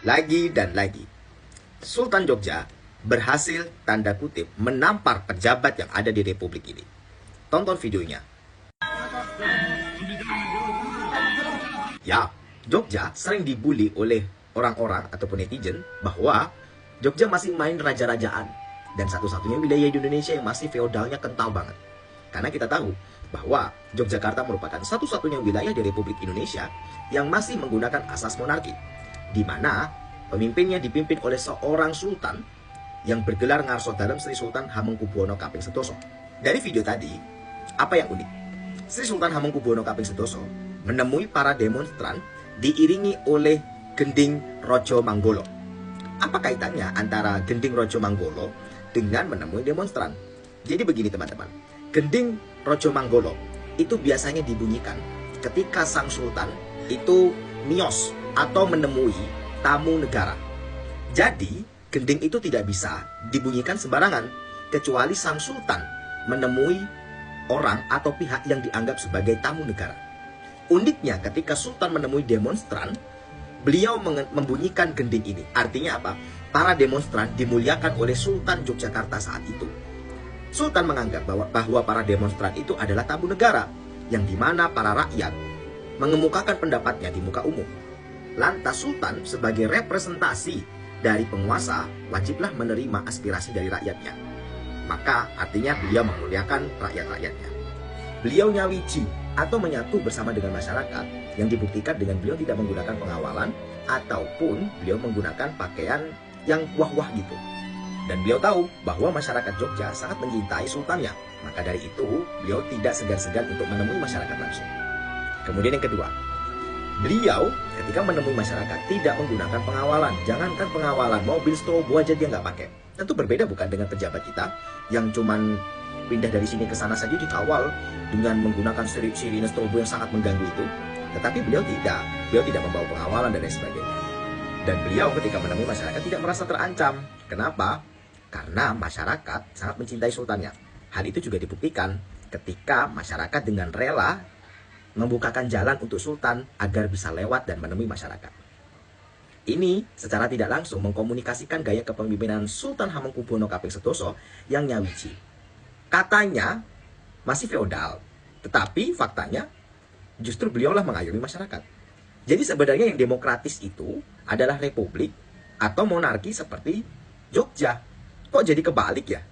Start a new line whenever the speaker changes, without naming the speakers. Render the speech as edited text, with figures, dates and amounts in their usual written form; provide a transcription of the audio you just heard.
Lagi dan lagi, Sultan Jogja berhasil tanda kutip menampar pejabat yang ada di republik ini. Tonton videonya. Ya, Jogja sering dibully oleh orang-orang ataupun netizen bahwa Jogja masih main raja-rajaan dan satu-satunya wilayah di Indonesia yang masih feodalnya kental banget. Karena kita tahu bahwa Yogyakarta merupakan satu-satunya wilayah di Republik Indonesia yang masih menggunakan asas monarki, di mana pemimpinnya dipimpin oleh seorang sultan yang bergelar Ngarso Dalem Sri Sultan Hamengkubuwono Kaping Sedoso. Dari video tadi, apa yang unik? Sri Sultan Hamengkubuwono Kaping Sedoso menemui para demonstran diiringi oleh Gending Rojo Manggolo. Apa kaitannya antara Gending Rojo Manggolo dengan menemui demonstran? Jadi begini teman-teman, Gending Rojo Manggolo itu biasanya dibunyikan ketika sang sultan itu miyos atau menemui tamu negara. Jadi gending itu tidak bisa dibunyikan sembarangan kecuali sang sultan menemui orang atau pihak yang dianggap sebagai tamu negara. Uniknya ketika sultan menemui demonstran, beliau membunyikan gending ini. Artinya apa? Para demonstran dimuliakan oleh Sultan Yogyakarta saat itu. Sultan menganggap bahwa para demonstran itu adalah tamu negara, yang dimana para rakyat mengemukakan pendapatnya di muka umum. Lantas Sultan sebagai representasi dari penguasa wajiblah menerima aspirasi dari rakyatnya. Maka artinya beliau memuliakan rakyat-rakyatnya. Beliau nyawiji atau menyatu bersama dengan masyarakat, yang dibuktikan dengan beliau tidak menggunakan pengawalan ataupun beliau menggunakan pakaian yang wah-wah gitu. Dan beliau tahu bahwa masyarakat Jogja sangat mencintai sultannya. Maka dari itu, beliau tidak segan-segan untuk menemui masyarakat langsung. Kemudian yang kedua, beliau ketika menemui masyarakat tidak menggunakan pengawalan. Jangankan pengawalan, mobil strobo aja dia nggak pakai. Tentu berbeda bukan dengan pejabat kita yang cuman pindah dari sini ke sana saja dikawal dengan menggunakan sirine strobo yang sangat mengganggu itu. Tetapi beliau tidak membawa pengawalan dan lain sebagainya. Dan beliau ketika menemui masyarakat tidak merasa terancam. Kenapa? Karena masyarakat sangat mencintai sultannya. Hal itu juga dibuktikan ketika masyarakat dengan rela membukakan jalan untuk sultan agar bisa lewat dan menemui masyarakat. Ini secara tidak langsung mengkomunikasikan gaya kepemimpinan Sultan Hamengkubuwono Kaping Sedoso yang nyawiji. Katanya masih feodal, tetapi faktanya justru beliaulah mengayomi masyarakat. Jadi sebenarnya yang demokratis itu adalah republik atau monarki seperti Jogja. Kok jadi kebalik ya?